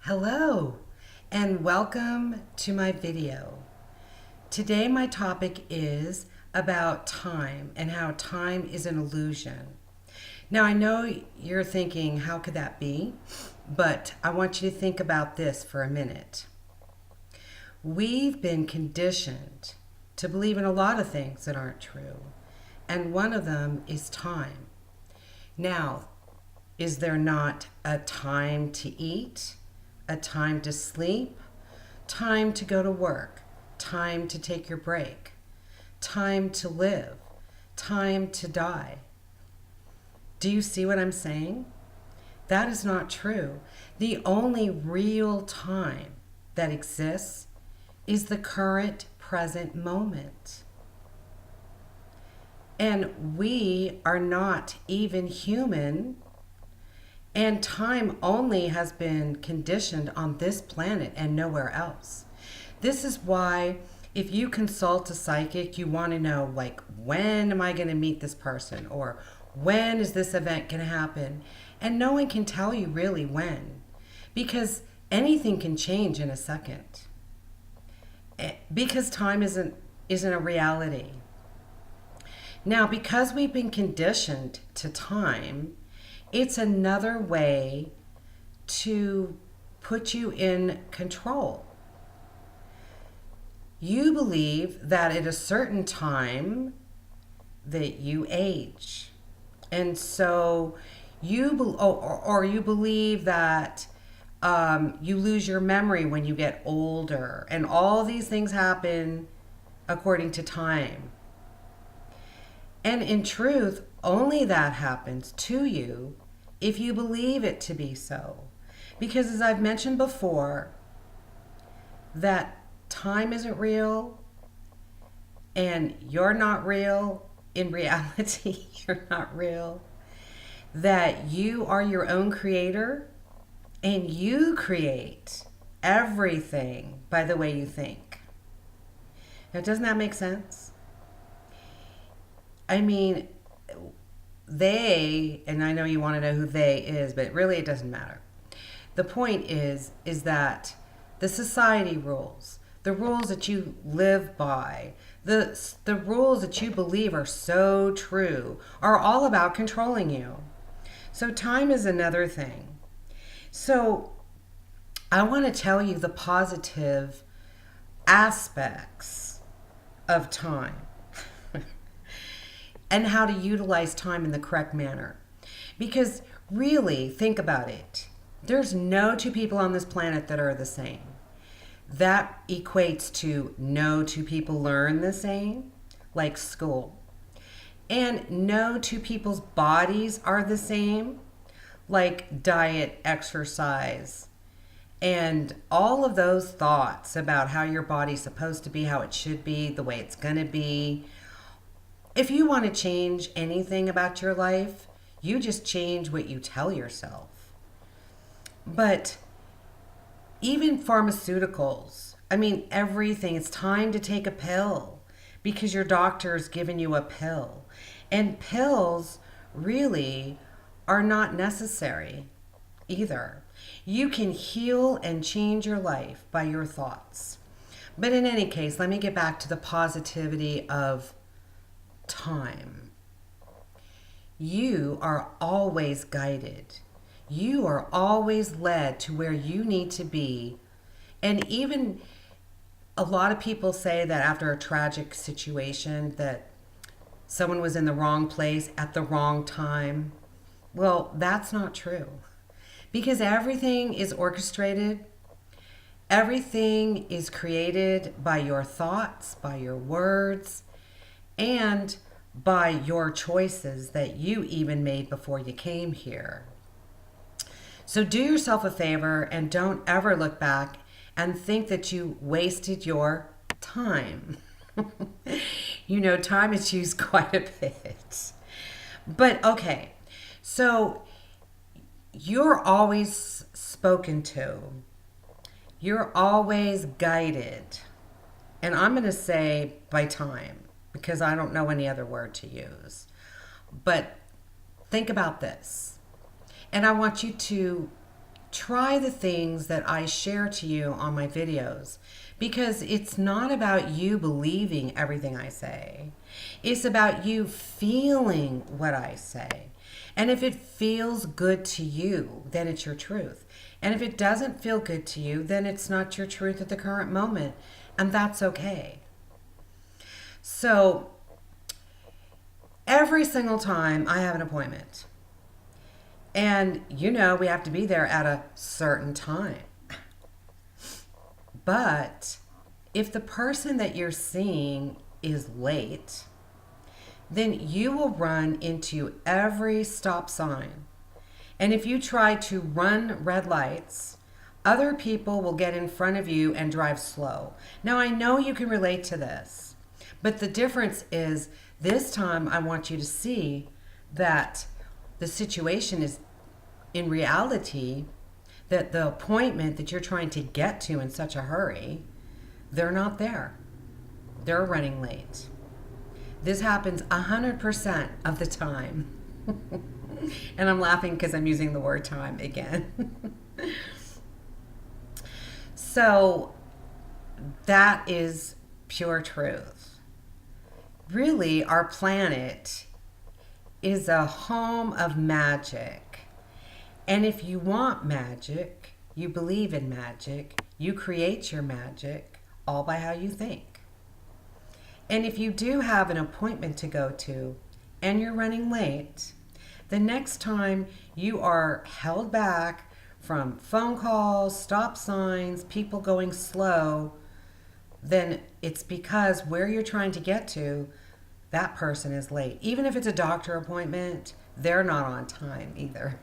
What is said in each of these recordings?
Hello and welcome to my video. Today my topic is about time and how time is an illusion. Now I know you're thinking, how could that be? But I want you to think about this for a minute. We've been conditioned to believe in a lot of things that aren't true, and one of them is time. Now, is there not a time to eat? A time to sleep, time to go to work, time to take your break, time to live, time to die? Do you see what I'm saying? That is not true. The only real time that exists is the current present moment. And we are not even human. And time only has been conditioned on this planet and nowhere else. This is why if you consult a psychic, you want to know, like, when am I going to meet this person? Or when is this event going to happen? And no one can tell you really when, because anything can change in a second. Because time isn't a reality. Now, because we've been conditioned to time, it's another way to put you in control. You believe that at a certain time that you age. And so you believe that you lose your memory when you get older. And all these things happen according to time. And in truth, only that happens to you if you believe it to be so. Because as I've mentioned before, that time isn't real and you're not real. In reality, you're not real. That you are your own creator and you create everything by the way you think. Now, doesn't that make sense? I mean, they, and I know you want to know who they is, but really it doesn't matter. The point is that the society rules, the rules that you live by, the rules that you believe are so true are all about controlling you. So time is another thing. So I want to tell you the positive aspects of time. And how to utilize time in the correct manner. Because really, think about it. There's no two people on this planet that are the same. That equates to no two people learn the same, like school. And no two people's bodies are the same, like diet, exercise, and all of those thoughts about how your body's supposed to be, how it should be, the way it's going to be. If you want to change anything about your life, you just change what you tell yourself. But even pharmaceuticals, I mean, everything, it's time to take a pill because your doctor's given you a pill. And pills really are not necessary either. You can heal and change your life by your thoughts. But in any case, let me get back to the positivity of time. You are always guided. You are always led to where you need to be. And even a lot of people say that after a tragic situation that someone was in the wrong place at the wrong time. Well, that's not true. Because everything is orchestrated. Everything is created by your thoughts, by your words, and by your choices that you even made before you came here. So do yourself a favor and don't ever look back and think that you wasted your time. You know, time is used quite a bit. But okay, so you're always spoken to. You're always guided. And I'm going to say by time, because I don't know any other word to use. But think about this. And I want you to try the things that I share to you on my videos, because it's not about you believing everything I say. It's about you feeling what I say. And if it feels good to you, then it's your truth. And if it doesn't feel good to you, then it's not your truth at the current moment. And that's okay. So every single time I have an appointment, and we have to be there at a certain time. But if the person that you're seeing is late, then you will run into every stop sign. And if you try to run red lights, other people will get in front of you and drive slow. Now, I know you can relate to this, but the difference is this time I want you to see that the situation is, in reality, that the appointment that you're trying to get to in such a hurry, they're not there. They're running late. This happens 100% of the time. And I'm laughing because I'm using the word time again. So that is pure truth. Really, our planet is a home of magic. And if you want magic, you believe in magic, you create your magic all by how you think. And if you do have an appointment to go to and you're running late, the next time you are held back from phone calls, stop signs, people going slow, then it's because where you're trying to get to, that person is late. Even if it's a doctor appointment, they're not on time either.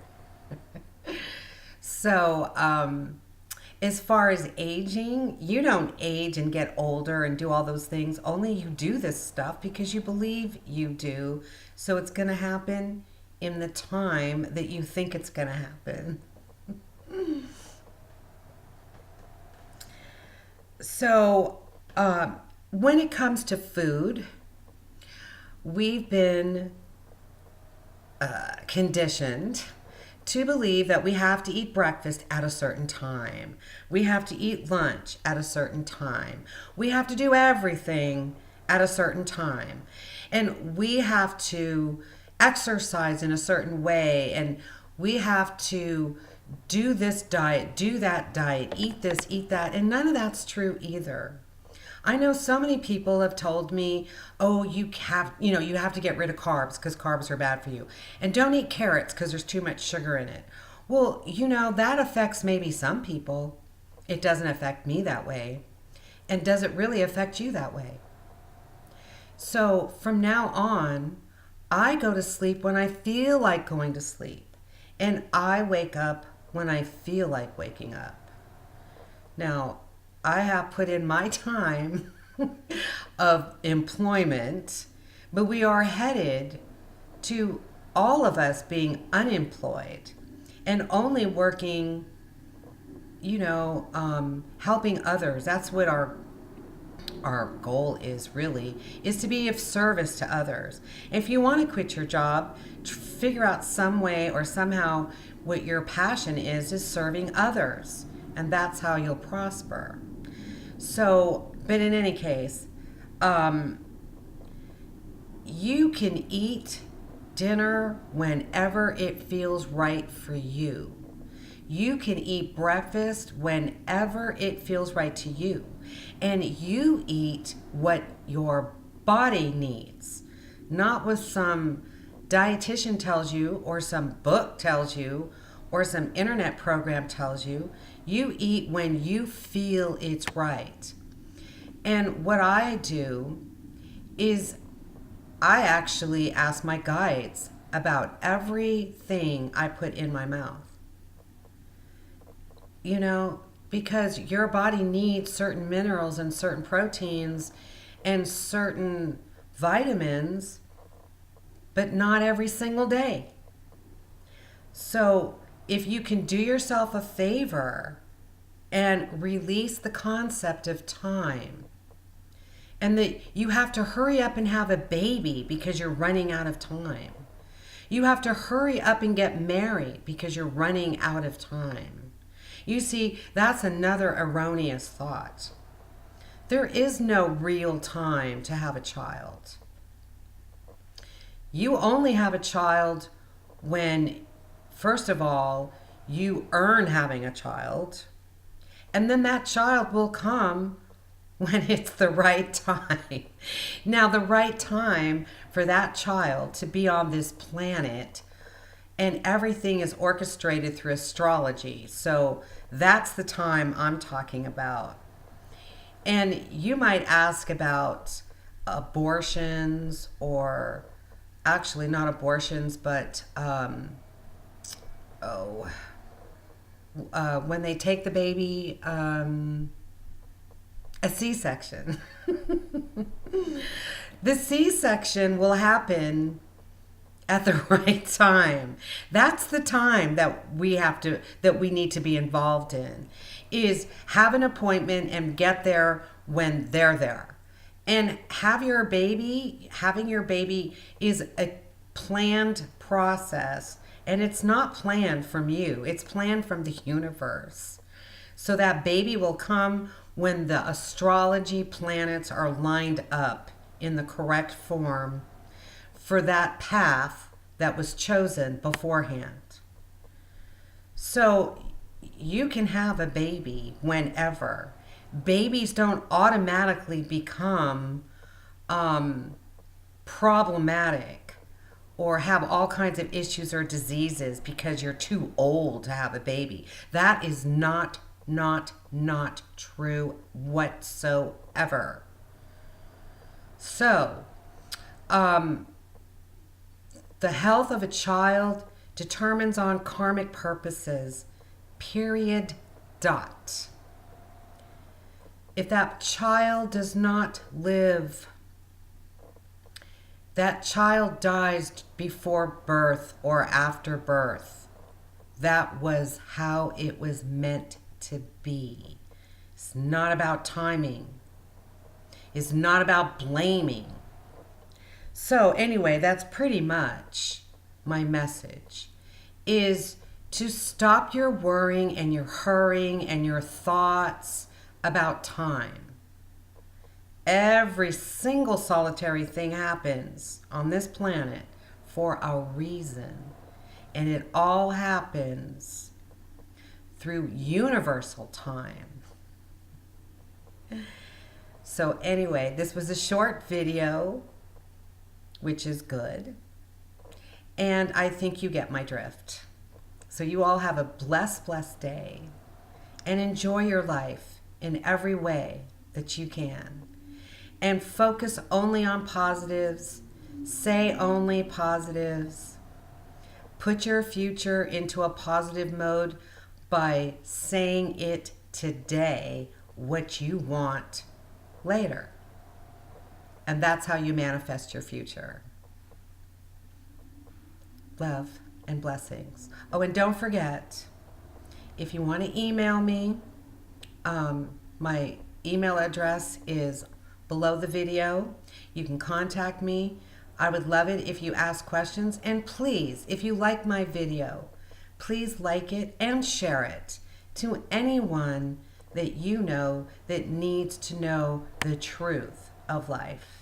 So, as far as aging, you don't age and get older and do all those things. Only you do this stuff because you believe you do. So it's going to happen in the time that you think it's going to happen. So, when it comes to food, we've been conditioned to believe that we have to eat breakfast at a certain time. We have to eat lunch at a certain time. We have to do everything at a certain time. And we have to exercise in a certain way. And we have to do this diet, do that diet, eat this, eat that. And none of that's true either. I know so many people have told me, oh, you have to get rid of carbs because carbs are bad for you. And don't eat carrots because there's too much sugar in it. Well, that affects maybe some people. It doesn't affect me that way. And does it really affect you that way? So from now on, I go to sleep when I feel like going to sleep. And I wake up when I feel like waking up. Now, I have put in my time of employment, but we are headed to all of us being unemployed and only working, helping others. That's what our goal is really, is to be of service to others. If you want to quit your job, figure out some way or somehow what your passion is serving others. And that's how you'll prosper. So, but in any case, you can eat dinner whenever it feels right for you. You can eat breakfast whenever it feels right to you. And you eat what your body needs, not what some dietitian tells you or some book tells you or some internet program tells you. You eat when you feel it's right. And what I do is I actually ask my guides about everything I put in my mouth. Because your body needs certain minerals and certain proteins and certain vitamins, but not every single day. So if you can do yourself a favor and release the concept of time, and that you have to hurry up and have a baby because you're running out of time. You have to hurry up and get married because you're running out of time. You see, that's another erroneous thought. There is no real time to have a child. You only have a child when, first of all, you earn having a child, and then that child will come when it's the right time. Now, the right time for that child to be on this planet, and everything is orchestrated through astrology. So that's the time I'm talking about. And you might ask about abortions, or actually not abortions, but when they take the baby, a C-section. The C-section will happen at the right time. That's the time that we need to be involved in, is have an appointment and get there when they're there. And having your baby is a planned process, and it's not planned from you. It's planned from the universe. So that baby will come when the astrology planets are lined up in the correct form for that path that was chosen beforehand. So you can have a baby whenever. Babies don't automatically become problematic or have all kinds of issues or diseases because you're too old to have a baby. That is not true whatsoever. So, the health of a child determines on karmic purposes, period, dot. If that child does not live, that child dies before birth or after birth. That was how it was meant to be. It's not about timing. It's not about blaming. So anyway, that's pretty much my message, is to stop your worrying and your hurrying and your thoughts about time. Every single solitary thing happens on this planet for a reason, and it all happens through universal time. So anyway, this was a short video, which is good, and I think you get my drift. So you all have a blessed day, and enjoy your life in every way that you can, and focus only on positives, say only positives, put your future into a positive mode by saying it today, what you want later. And that's how you manifest your future. Love and blessings. Oh, and don't forget, if you want to email me, my email address is below the video. You can contact me. I would love it if you ask questions. And please, if you like my video, please like it and share it to anyone that you know that needs to know the truth of life.